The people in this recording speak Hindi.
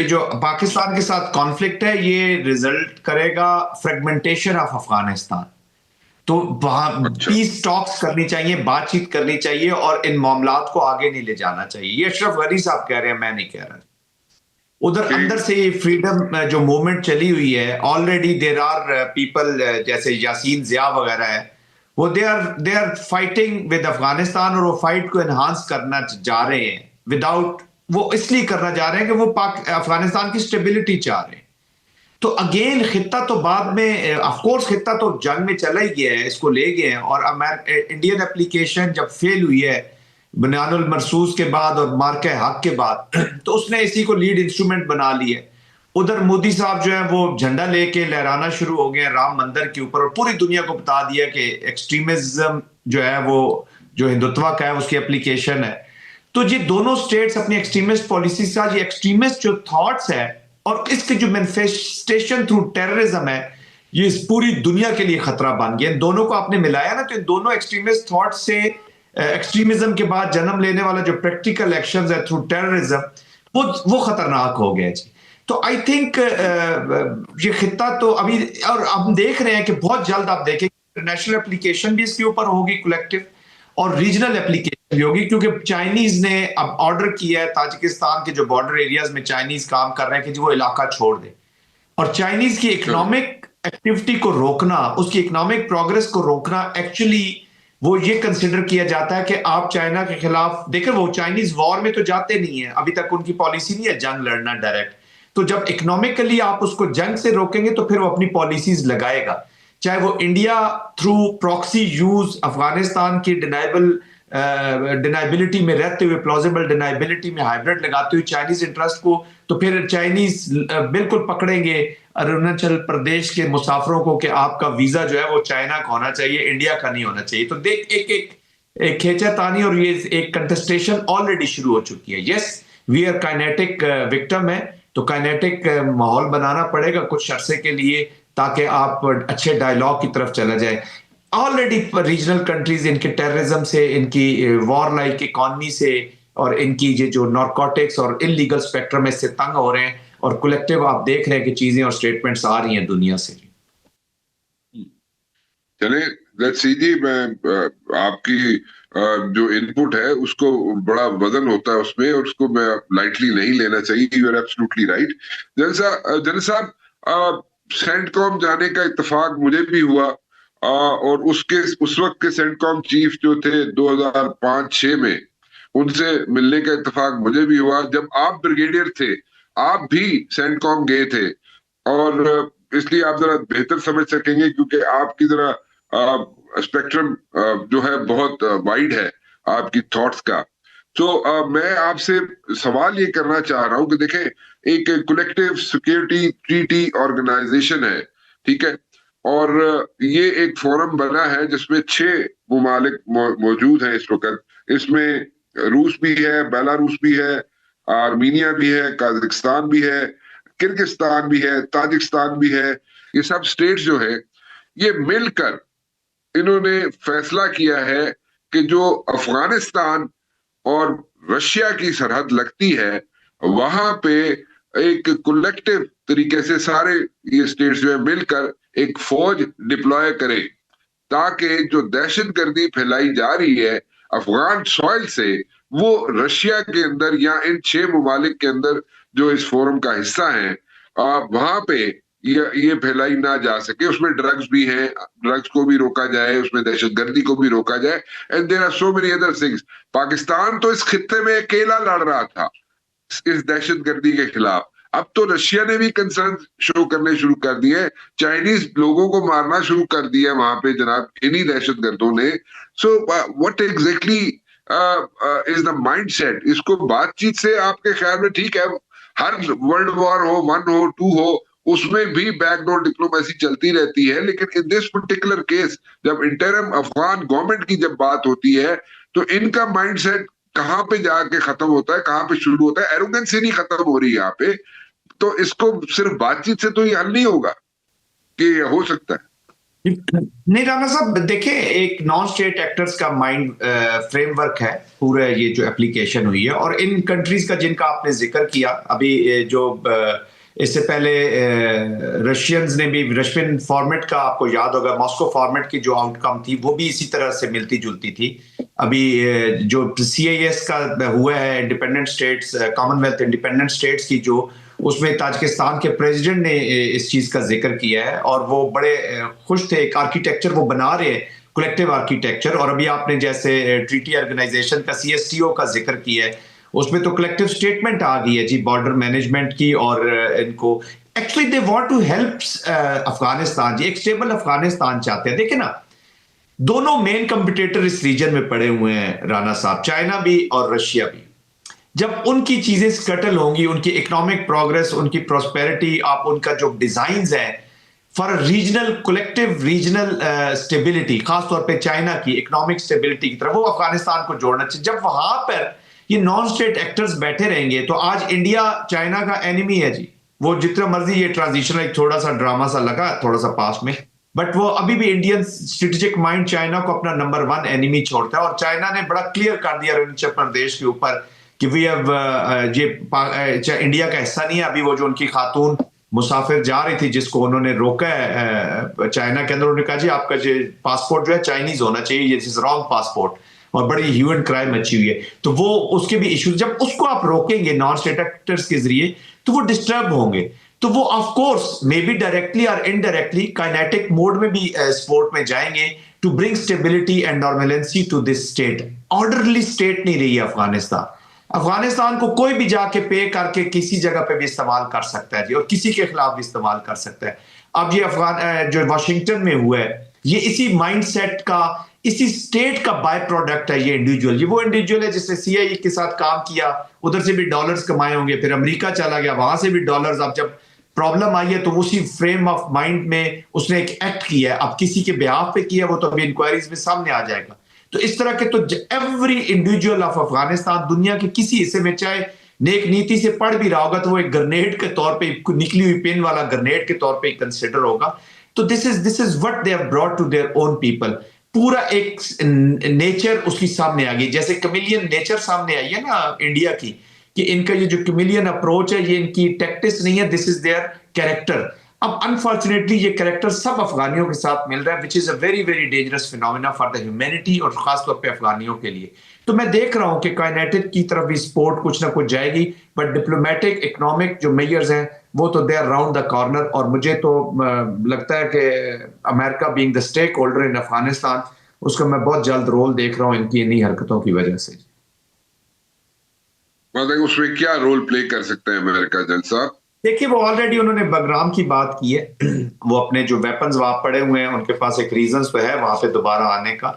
जो पाकिस्तान के साथ कॉन्फ्लिक्ट है ये रिजल्ट करेगा फ्रेगमेंटेशन ऑफ अफगानिस्तान। तो वहां अच्छा। पीस टॉक्स करनी चाहिए, बातचीत करनी चाहिए और इन मामलात को आगे नहीं ले जाना चाहिए। ये अशरफ गनी साहब कह रहे हैं, मैं नहीं कह रहा। उधर अंदर ठीक। से ये फ्रीडम जो मूवमेंट चली हुई है, ऑलरेडी देर आर पीपल जैसे यासीन जिया वगैरह है, वो they are fighting with Afghanistan और वो फाइट को एनहांस करना जा रहे हैं विदाउट, वो इसलिए करना जा रहे हैं कि वो अफगानिस्तान की स्टेबिलिटी चाह रहे हैं। तो अगेन खित्ता तो बाद में ऑफकोर्स खित्ता तो जंग में चला ही गया है, इसको ले गए हैं। और इंडियन एप्लीकेशन जब फेल हुई है बुनियानुल मरसूस के बाद और मार्के हक के बाद, तो उसने इसी को लीड इंस्ट्रूमेंट बना लिया। उधर मोदी साहब जो है वो झंडा लेके लहराना शुरू हो गए राम मंदिर के ऊपर और पूरी दुनिया को बता दिया कि एक्सट्रीमिज्म जो है वो जो हिंदुत्व का है उसकी एप्लीकेशन है। तो ये दोनों स्टेट्स अपनी एक्सट्रीमिस्ट पॉलिसी से आज ये एक्सट्रीमिस्ट जो थॉट्स है और इसके जो मैनिफेस्टेशन थ्रू टेररिज्म है, ये इस पूरी दुनिया के लिए खतरा बन गया। इन दोनों को आपने मिलाया ना, तो इन दोनों एक्सट्रीमिस्ट थॉट से एक्सट्रीमिज्म के बाद जन्म लेने वाला जो प्रैक्टिकल एक्शंस है थ्रू टेररिज्म, वो खतरनाक हो गया जी। तो आई थिंक ये खित्ता तो अभी, और हम देख रहे हैं कि बहुत जल्द आप देखें इंटरनेशनल एप्लीकेशन भी इसके ऊपर होगी कलेक्टिव, और रीजनल एप्लीकेशन भी होगी, क्योंकि चाइनीज ने अब ऑर्डर किया है ताजिकिस्तान के जो बॉर्डर एरियाज में चाइनीज काम कर रहे हैं कि वो इलाका छोड़ दे। और चाइनीज की इकोनॉमिक एक्टिविटी को रोकना, उसकी इकोनॉमिक प्रोग्रेस को रोकना, एक्चुअली वो ये कंसिडर किया जाता है कि आप चाइना के खिलाफ देखें, वो चाइनीज वॉर में तो जाते नहीं है, अभी तक उनकी पॉलिसी नहीं है जंग लड़ना डायरेक्ट। तो जब इकोनॉमिकली आप उसको जंग से रोकेंगे तो फिर वो अपनी पॉलिसीज लगाएगा, चाहे वो India through proxy use Afghanistan की डिनाइबिलिटी में रहते हुए, प्लॉजिबल डिनाइबिलिटी में हाइब्रिड लगाते हुए चाइनीज इंटरेस्ट को, तो फिर चाइनीज बिल्कुल पकड़ेंगे अरुणाचल प्रदेश के मुसाफिरों को कि आपका वीजा जो है वो चाइना का होना चाहिए, इंडिया का नहीं होना चाहिए। तो देख एक खींचातानी और ये एक कंटेस्टेशन ऑलरेडी शुरू हो चुकी है। Yes, we are kinetic victim है, तो काइनेटिक माहौल बनाना पड़ेगा कुछ अरसे के लिए ताकि आप अच्छे डायलॉग की तरफ चला जाए। ऑलरेडी रीजनल कंट्रीज इनके टेररिज्म से, इनकी वॉर लाइक इकोनॉमी से और इनकी ये जो नारकोटिक्स और इलीगल स्पेक्ट्रम में से तंग हो रहे हैं, और कलेक्टिव आप देख रहे हैं कि चीजें और स्टेटमेंट्स आ रही हैं दुनिया से। चले लेट्स सी जी, मैं आपकी जो इनपुट है उसको बड़ा वजन होता है उसमें, और उसको मैं लाइटली नहीं लेना चाहिए। You are absolutely right. General साहब, सेंटकॉम जाने का इत्तेफाक मुझे भी हुआ, और उस वक्त के सेंटकॉम चीफ जो थे 2005-6 में, उनसे मिलने का इत्तेफाक मुझे भी हुआ। जब आप ब्रिगेडियर थे, आप भी सेंटकॉम गए थे, और इसलिए आप जरा बेहतर समझ सकेंगे क्योंकि आपकी जरा स्पेक्ट्रम जो है बहुत वाइड है आपकी थॉट्स का। तो मैं आपसे सवाल ये करना चाह रहा हूं कि देखें, एक कलेक्टिव सिक्योरिटी ट्रीटी ऑर्गेनाइजेशन है, ठीक है, और ये एक फोरम बना है जिसमें 6 मुमालिक मौजूद हैं इस वक्त। इसमें रूस भी है, बेलारूस भी है, आर्मीनिया भी है, काजाकिस्तान भी है, किर्गिस्तान भी है, ताजिकिस्तान भी है। ये सब स्टेट्स जो है ये मिलकर इन्होंने फैसला किया है कि जो अफगानिस्तान और रशिया की सरहद लगती है वहां पे एक कलेक्टिव तरीके से सारे ये स्टेट्स जो है मिलकर एक फौज डिप्लॉय करें, ताकि जो दहशतगर्दी फैलाई जा रही है अफगान सॉइल से, वो रशिया के अंदर या इन 6 मुमालिक के अंदर जो इस फोरम का हिस्सा है वहां पे ये फैलाई ना जा सके। उसमें ड्रग्स भी हैं, ड्रग्स को भी रोका जाए, उसमें दहशतगर्दी को भी रोका जाए, and there are so many other things. Pakistan तो इस खित्ते में अकेला लड़ रहा था इस दहशतगर्दी के खिलाफ, अब तो रशिया ने भी कंसर्न शो करने शुरू कर दिए, चाइनीज लोगों को मारना शुरू कर दिया वहां पे जनाब इन्हीं दहशतगर्दों ने। So what exactly is the mindset? इसको बातचीत से आपके ख्याल में ठीक है, हर वर्ल्ड वॉर हो, 1 हो, 2 हो, उसमें भी बैकडोर डिप्लोमेसी चलती रहती है, लेकिन इन दिस पर्टिकुलर केस जब इंटरिम अफगान गवर्नमेंट की जब बात होती है तो इनका माइंडसेट कहां पे जाके खत्म होता है, कहां पे शुरू होता है? एरोगेंसी नहीं खत्म हो रही है यहाँ पे, तो इसको सिर्फ बातचीत से तो ये हल नहीं होगा कि हो सकता है। नहीं राणा साहब, देखिए एक नॉन स्टेट एक्टर्स का माइंड फ्रेमवर्क है पूरा ये जो एप्लीकेशन हुई है, और इन कंट्रीज का जिनका आपने जिक्र किया अभी, जो इससे पहले रशियंस ने भी, रशियन फॉर्मेट का आपको याद होगा, मॉस्को फॉर्मेट की जो आउटकम थी वो भी इसी तरह से मिलती जुलती थी। अभी जो CIS का हुआ है, independent states, Commonwealth independent states की, जो उसमें ताजिकिस्तान के प्रेसिडेंट ने इस चीज का जिक्र किया है, और वो बड़े खुश थे। एक आर्किटेक्चर वो बना रहे हैं, कलेक्टिव आर्किटेक्चर। और अभी आपने जैसे ट्रीटी ऑर्गेनाइजेशन का, CSTO का जिक्र किया है, उसमें तो कलेक्टिव स्टेटमेंट आ गई है जी बॉर्डर मैनेजमेंट की। और इनको actually they want to help Afghanistan जी, एक स्टेबल अफगानिस्तान चाहते हैं। देखिए ना, दोनों मेन कंपिटिटर इस रीजन में पड़े हुए हैं राणा साहब, चाइना भी और रशिया भी। जब उनकी चीजें स्कटल होंगी, उनकी इकोनॉमिक प्रोग्रेस, उनकी प्रोस्पेरिटी, आप उनका जो डिजाइन है for regional, collective regional stability, खासतौर पे चाइना की इकोनॉमिक स्टेबिलिटी की तरफ, वो अफगानिस्तान को जोड़ना चाहिए। जब वहां पर ये नॉन स्टेट एक्टर्स बैठे रहेंगे, तो आज इंडिया चाइना का एनिमी है जी। वो जितना मर्जी ये ट्रांजिशन एक थोड़ा सा ड्रामा सा लगा थोड़ा सा पास में, बट वो अभी भी इंडियन स्ट्रेटेजिक माइंड चाइना को अपना नंबर 1 एनिमी छोड़ता है। और चाइना ने बड़ा क्लियर कर दिया अरुणाचल प्रदेश के ऊपर कि वी हैव, ये इंडिया का हिस्सा नहीं है। अभी वो जो उनकी खातून मुसाफिर जा रही थी, जिसको उन्होंने रोका है चाइना के अंदर, उन्होंने कहा जी आपका जो पासपोर्ट जो है चाइनीज होना चाहिए, ये रॉन्ग पासपोर्ट, और बड़ी ह्यू एंड क्राइम अच्छी हुई है। तो वो उसके भी इश्यूज, जब उसको आप रोकेंगे नॉन स्टेट एक्टर्स के जरिए, तो वो डिस्टर्ब होंगे। तो वो of course may be directly और इनडायरेक्टली काइनेटिक मोड में भी स्पोर्ट में जाएंगे to bring stability and normalcy to this state. Orderly state नहीं रही है अफगानिस्तान। अफगानिस्तान को कोई भी जाके पे करके किसी जगह पे भी इस्तेमाल कर सकता है जी, और किसी के खिलाफ भी इस्तेमाल कर सकता है। अब ये अफगान जो वाशिंगटन में हुआ है, ये इसी माइंडसेट का, इसी स्टेट का बाय प्रोडक्ट है। ये इंडिविजुअल, ये वो इंडिविजुअल है जिसने CIA के साथ काम किया, उधर से भी डॉलर्स कमाए होंगे, फिर अमेरिका चला गया, वहां से भी डॉलर्स। अब जब प्रॉब्लम आई है, तो उसी फ्रेम ऑफ माइंड में उसने एक एक्ट किया है। अब किसी के बिहाफ पे किया, वो तो अभी इंक्वायरीज में सामने आ जाएगा। तो इस तरह के, तो एवरी इंडिविजुअल ऑफ अफगानिस्तान दुनिया के किसी हिस्से में, चाहे नेक नीति से पढ़ भी रहा होगा, तो वो एक ग्रेनेड के तौर पे, निकली हुई पिन वाला ग्रेनेड के तौर पे कंसिडर होगा। तो this is what they have brought to their own people. पूरा एक नेचर उसकी सामने आ गई, जैसे कमिलियन नेचर सामने आई है ना इंडिया की, कि इनका ये जो कमिलियन अप्रोच है, ये इनकी टैक्टिस नहीं है, दिस इज देयर कैरेक्टर। अब अनफॉर्चुनेटली ये कैरेक्टर सब अफगानियों के साथ मिल रहा है, which is a very very dangerous phenomena for the humanity, और खासतौर पे अफगानियों के लिए। तो मैं देख रहा हूं कि काइनेटिक की तरफ भी स्पोर्ट कुछ ना कुछ जाएगी, बट डिप्लोमेटिक इकोनॉमिक जो मेजर्स हैं वो तो they are round the corner. और मुझे तो लगता है कि America being the stakeholder in Afghanistan, उसका मैं बहुत जल्द रोल देख रहा हूं इनकी इन्हीं हरकतों की वजह से। मतलब उसमें क्या रोल प्ले कर सकते हैं अमेरिका, जन साहब? देखिए, वो ऑलरेडी उन्होंने बगराम की बात की है। वो अपने जो वेपन्स वहां पड़े हुए हैं, उनके पास एक रीजन तो है वहां पे दोबारा आने का।